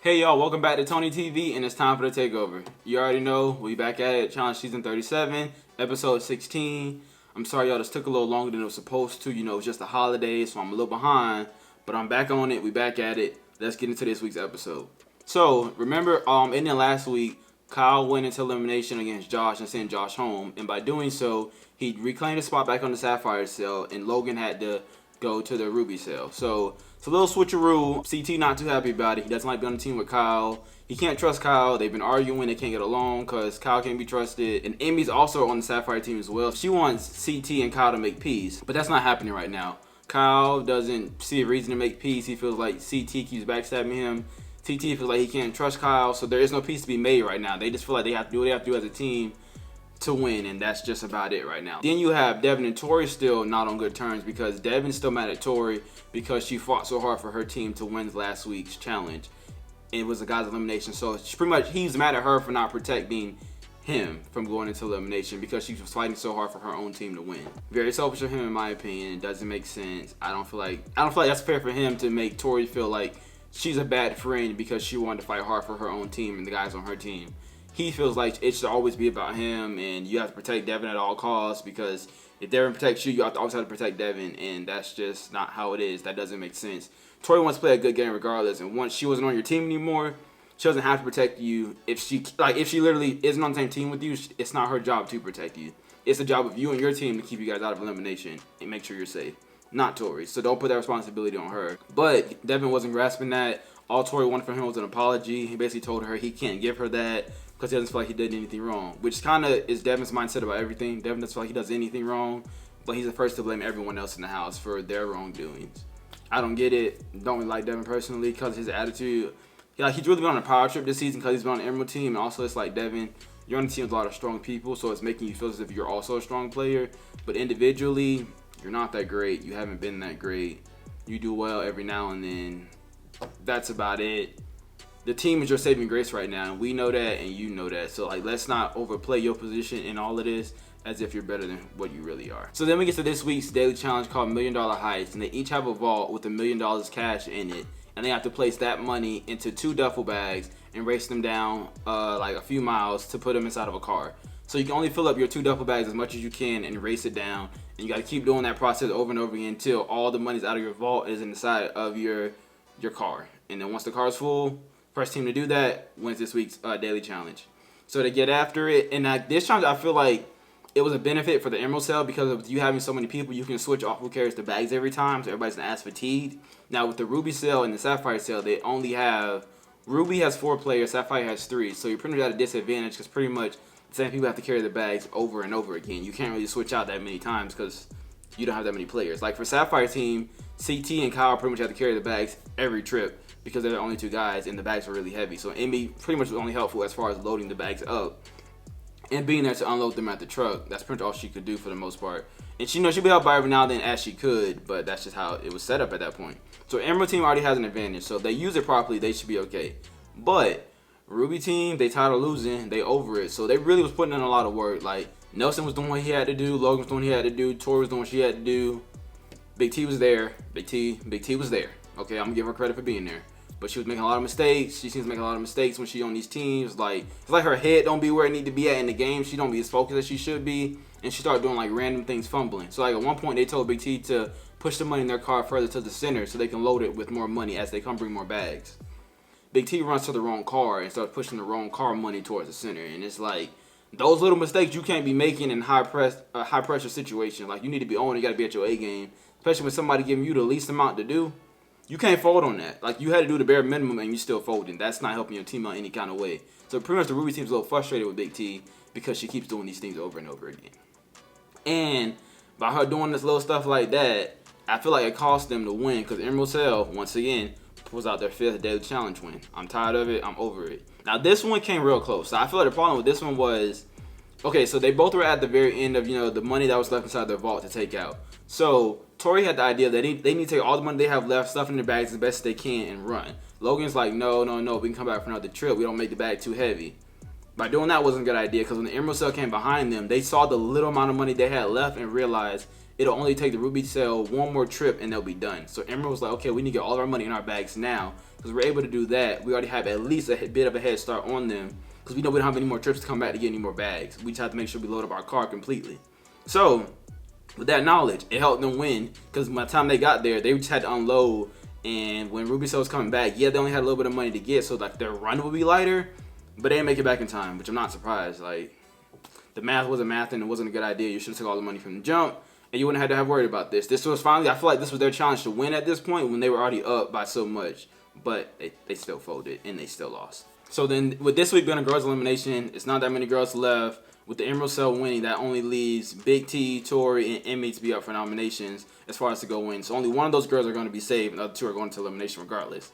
Hey y'all, welcome back to Tony TV, and it's time for the takeover. You already know, we back at it. Challenge season 37, episode 16. I'm sorry y'all, this took a little longer than it was supposed to. You know, it's just the holidays, so I'm a little behind. But I'm back on it, we back at it. Let's get into this week's episode. So, remember, ending last week, Kyle went into elimination against Josh and sent Josh home. And by doing so, he reclaimed his spot back on the Sapphire cell, and Logan had to go to the Ruby cell. So it's a little switcheroo. CT not too happy about it. He doesn't like being on the team with Kyle. He can't trust Kyle. They've been arguing. They can't get along because Kyle can't be trusted. And Amy's also on the Sapphire team as well. She wants CT and Kyle to make peace, but that's not happening right now. Kyle doesn't see a reason to make peace. He feels like CT keeps backstabbing him. CT feels like he can't trust Kyle, so there is no peace to be made right now. They just feel like they have to do what they have to do as a team to win, and that's just about it right now. Then you have Devin and Tori still not on good terms because Devin's still mad at Tori because she fought so hard for her team to win last week's challenge. It was a guy's elimination, so pretty much he's mad at her for not protecting him from going into elimination because she was fighting so hard for her own team to win. Very selfish of him, in my opinion. It doesn't make sense. I don't feel like that's fair for him to make Tori feel like she's a bad friend because she wanted to fight hard for her own team and the guys on her team. He feels like it should always be about him, and you have to protect Devin at all costs because if Devin protects you, you have to always have to protect Devin, and that's just not how it is. That doesn't make sense. Tori wants to play a good game regardless, and once she wasn't on your team anymore, she doesn't have to protect you. If she literally isn't on the same team with you, it's not her job to protect you. It's the job of you and your team to keep you guys out of elimination and make sure you're safe, not Tori. So don't put that responsibility on her. But Devin wasn't grasping that. All Tori wanted from him was an apology. He basically told her he can't give her that because he doesn't feel like he did anything wrong, which kind of is Devin's mindset about everything. Devin doesn't feel like he does anything wrong, but he's the first to blame everyone else in the house for their wrongdoings. I don't get it. Don't really like Devin personally because his attitude. He's really been on a power trip this season because he's been on the Emerald team, and also it's like Devin, you're on the team with a lot of strong people, so it's making you feel as if you're also a strong player, but individually, you're not that great. You haven't been that great. You do well every now and then. That's about it. The team is your saving grace right now, and we know that, and you know that. So, let's not overplay your position in all of this as if you're better than what you really are. So then we get to this week's daily challenge called $1 Million Heist, and they each have a vault with $1 million cash in it, and they have to place that money into 2 duffel bags and race them down a few miles to put them inside of a car. So you can only fill up your 2 duffel bags as much as you can and race it down, and you got to keep doing that process over and over again until all the money's out of your vault is inside of your car. And then once the car's full, first team to do that wins this week's daily challenge. So to get after it, and this challenge I feel like it was a benefit for the Emerald Cell because of you having so many people, you can switch off who carries the bags every time, so everybody's not as fatigued. Now with the Ruby Cell and the Sapphire Cell, they only have, Ruby has 4 players, Sapphire has 3, so you're pretty much at a disadvantage because pretty much the same people have to carry the bags over and over again. You can't really switch out that many times because you don't have that many players. Like for Sapphire team, CT and Kyle pretty much have to carry the bags every trip because they're the only 2 guys and the bags are really heavy. So Amy pretty much was only helpful as far as loading the bags up and being there to unload them at the truck. That's pretty much all she could do for the most part. And she'd be helped by every now and then as she could, but that's just how it was set up at that point. So Emerald team already has an advantage, so if they use it properly, they should be okay. But Ruby team, they tired of losing, they over it. So they really was putting in a lot of work. Like Nelson was doing what he had to do, Logan was doing what he had to do, Tori was doing what she had to do. Big T was there. Big T was there. Okay, I'm gonna give her credit for being there. But she was making a lot of mistakes. She seems to make a lot of mistakes when she's on these teams. It's like her head don't be where it need to be at in the game. She don't be as focused as she should be. And she started doing random things, fumbling. So at one point they told Big T to push the money in their car further to the center so they can load it with more money as they come bring more bags. Big T runs to the wrong car and starts pushing the wrong car money towards the center. And it's like, those little mistakes you can't be making in high pressure situations. Like you need to be on, you gotta be at your A game. Especially when somebody giving you the least amount to do. You can't fold on that. Like you had to do the bare minimum and you still folding. That's not helping your team out any kind of way. So pretty much the Ruby team's a little frustrated with Big T because she keeps doing these things over and over again. And by her doing this little stuff like that, I feel like it cost them to win because Emerald Cell, once again, pulls out their 5th daily challenge win. I'm tired of it. I'm over it. Now this one came real close. So I feel like the problem with this one was, okay, so they both were at the very end of, the money that was left inside their vault to take out. So Tori had the idea that they need to take all the money they have left, stuff in their bags as best as they can, and run. Logan's like, no, we can come back for another trip. We don't make the bag too heavy. By doing that wasn't a good idea because when the Emerald Cell came behind them, they saw the little amount of money they had left and realized it'll only take the Ruby cell one more trip and they'll be done. So Emerald was like, okay, we need to get all our money in our bags now. Because we're able to do that, we already have at least a bit of a head start on them. Because we know we don't have any more trips to come back to get any more bags. We just have to make sure we load up our car completely. So, with that knowledge, it helped them win. Because by the time they got there, they just had to unload. And when Ruby cell was coming back, yeah, they only had a little bit of money to get. So, like, their run would be lighter. But they didn't make it back in time, which I'm not surprised. Like, the math wasn't math and it wasn't a good idea. You should have took all the money from the jump, and you wouldn't have to have worried about this. This was finally, I feel like this was their challenge to win at this point when they were already up by so much. But they still folded, and they still lost. So then, with this week being a girls' elimination, it's not that many girls left. With the Emerald Cell winning, that only leaves Big T, Tori, and Emmy to be up for nominations as far as to go in. So only one of those girls are going to be saved, and the other two are going to elimination regardless.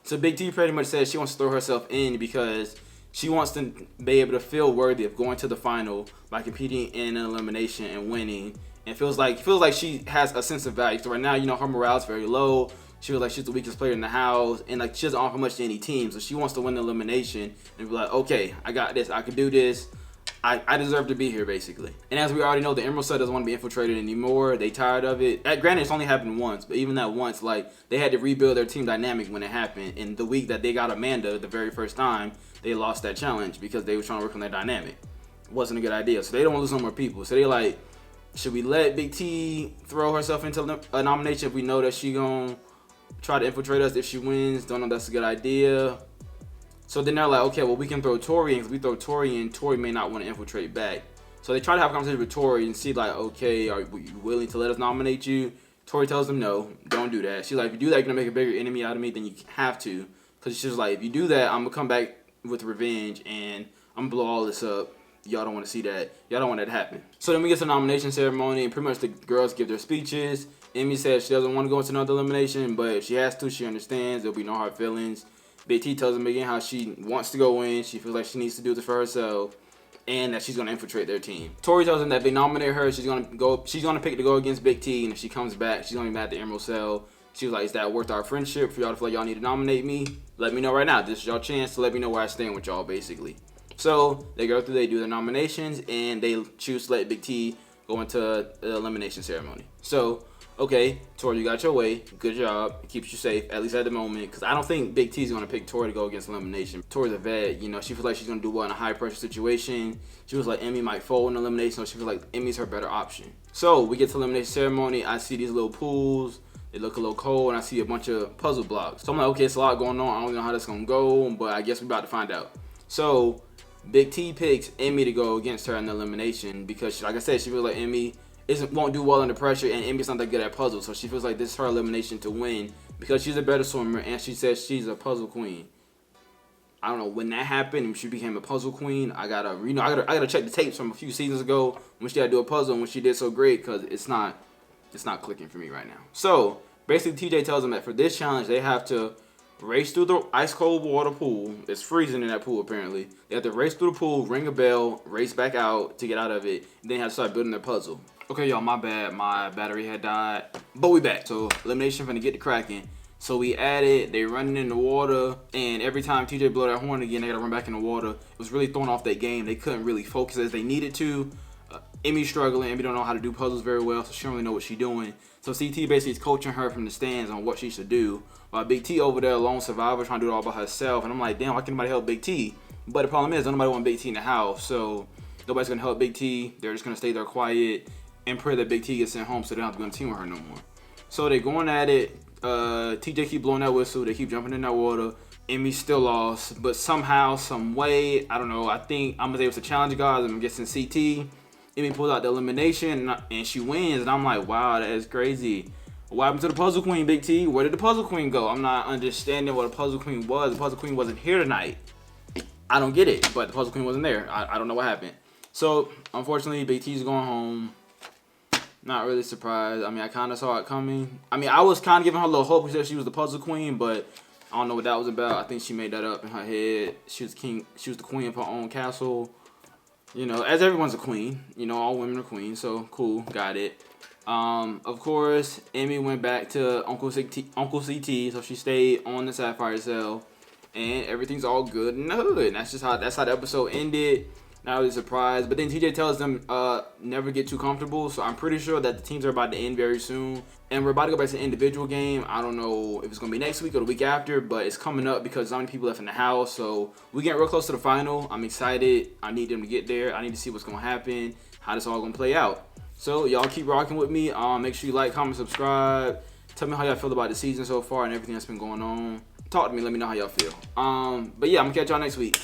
So Big T pretty much says she wants to throw herself in because she wants to be able to feel worthy of going to the final by competing in an elimination and winning. And feels like she has a sense of value. So right now, you know, her morale is very low. She feels like she's the weakest player in the house, and like she doesn't offer much to any team. So she wants to win the elimination and be like, okay, I got this. I can do this. I deserve to be here, basically. And as we already know, the Emerald Cell doesn't want to be infiltrated anymore. They tired of it. Granted, it's only happened once, but even that once, like, they had to rebuild their team dynamic when it happened. And the week that they got Amanda the very first time, they lost that challenge because they were trying to work on their dynamic. It wasn't a good idea. So they don't want to lose no more people. So they're like, should we let Big T throw herself into a nomination if we know that she gonna try to infiltrate us if she wins? Don't know if that's a good idea. So then they're like, okay, well, we can throw Tori in, because we throw Tori in, Tori may not want to infiltrate back. So they try to have a conversation with Tori and see, like, okay, are you willing to let us nominate you? Tori tells them, no, don't do that. She's like, if you do that, you're going to make a bigger enemy out of me than you have to. Because she's like, if you do that, I'm going to come back with revenge, and I'm going to blow all this up. Y'all don't want to see that. Y'all don't want that to happen. So then we get to the nomination ceremony, and pretty much the girls give their speeches. Emmy says she doesn't want to go into another elimination, but if she has to, she understands. There'll be no hard feelings. Big T tells them again how she wants to go in. She feels like she needs to do this for herself, and that she's going to infiltrate their team. Tori tells them that if they nominate her, she's going to pick to go against Big T, and if she comes back, she's going to be mad at the Emerald Cell. She was like, is that worth our friendship for y'all to feel like y'all need to nominate me? Let me know right now. This is your chance to let me know where I stand with y'all, basically. So they go through, they do their nominations, and they choose to let Big T go into the elimination ceremony. So, okay, Tori, you got your way. Good job. It keeps you safe, at least at the moment. Because I don't think Big T's going to pick Tori to go against elimination. Tori's a vet. You know, she feels like she's going to do well in a high-pressure situation. She was like, Emmy might fold in elimination, so she feels like Emmy's her better option. So we get to elimination ceremony. I see these little pools. They look a little cold, and I see a bunch of puzzle blocks. So I'm like, okay, it's a lot going on. I don't know how that's going to go, but I guess we're about to find out. So Big T picks Emmy to go against her in the elimination because, like I said, she feels like Emmy won't do well under pressure, and Emmy's not that good at puzzles, so she feels like this is her elimination to win because she's a better swimmer, and she says she's a puzzle queen. I don't know when that happened and she became a puzzle queen. I gotta check the tapes from a few seasons ago when she had to do a puzzle and when she did so great, because it's not clicking for me right now. So basically, TJ tells them that for this challenge they have to race through the ice cold water pool. It's freezing in that pool apparently. They have to race through the pool, ring a bell, race back out to get out of it, and then have to start building their puzzle. Okay, y'all, my bad. My battery had died, but we back. So elimination finna get to cracking. So we added, they running in the water, and every time TJ blow that horn again, they gotta run back in the water. It was really throwing off that game. They couldn't really focus as they needed to. Emmy's struggling. Emmy don't know how to do puzzles very well, so she don't really know what she's doing. So CT basically is coaching her from the stands on what she should do, while Big T over there, lone survivor, trying to do it all by herself. And I'm like, damn, why can't nobody help Big T? But the problem is, nobody want Big T in the house, so nobody's gonna help Big T. They're just gonna stay there quiet and pray that Big T gets sent home so they don't have to be on the team with her no more. So they're going at it. TJ keep blowing that whistle. They keep jumping in that water. Emmy still lost, but somehow, some way, I don't know. I think I'm able to challenge guys. I'm guessing CT. Emmy pulls out the elimination and she wins, and I'm like, wow, that is crazy. What happened to the puzzle queen, Big T? Where did the puzzle queen go? I'm not understanding what a puzzle queen was. The puzzle queen wasn't here tonight. I don't get it, but the puzzle queen wasn't there. I don't know what happened. So unfortunately, Big T's going home. Not really surprised. I mean, I kind of saw it coming. I mean, I was kind of giving her a little hope because she was the puzzle queen, but I don't know what that was about. I think she made that up in her head. She was the queen of her own castle. You know, as everyone's a queen. You know, all women are queens, so cool, got it. Of course, Emmy went back to Uncle CT, so she stayed on the Sapphire cell, and everything's all good in the hood. And that's how the episode ended. not really surprised. But then TJ tells them never get too comfortable. So I'm pretty sure that the teams are about to end very soon. And we're about to go back to the individual game. I don't know if it's going to be next week or the week after, but it's coming up because so many people left in the house. So we getting real close to the final. I'm excited. I need them to get there. I need to see what's going to happen, how this all going to play out. So y'all keep rocking with me. Make sure you like, comment, subscribe. Tell me how y'all feel about the season so far and everything that's been going on. Talk to me. Let me know how y'all feel. But yeah, I'm going to catch y'all next week.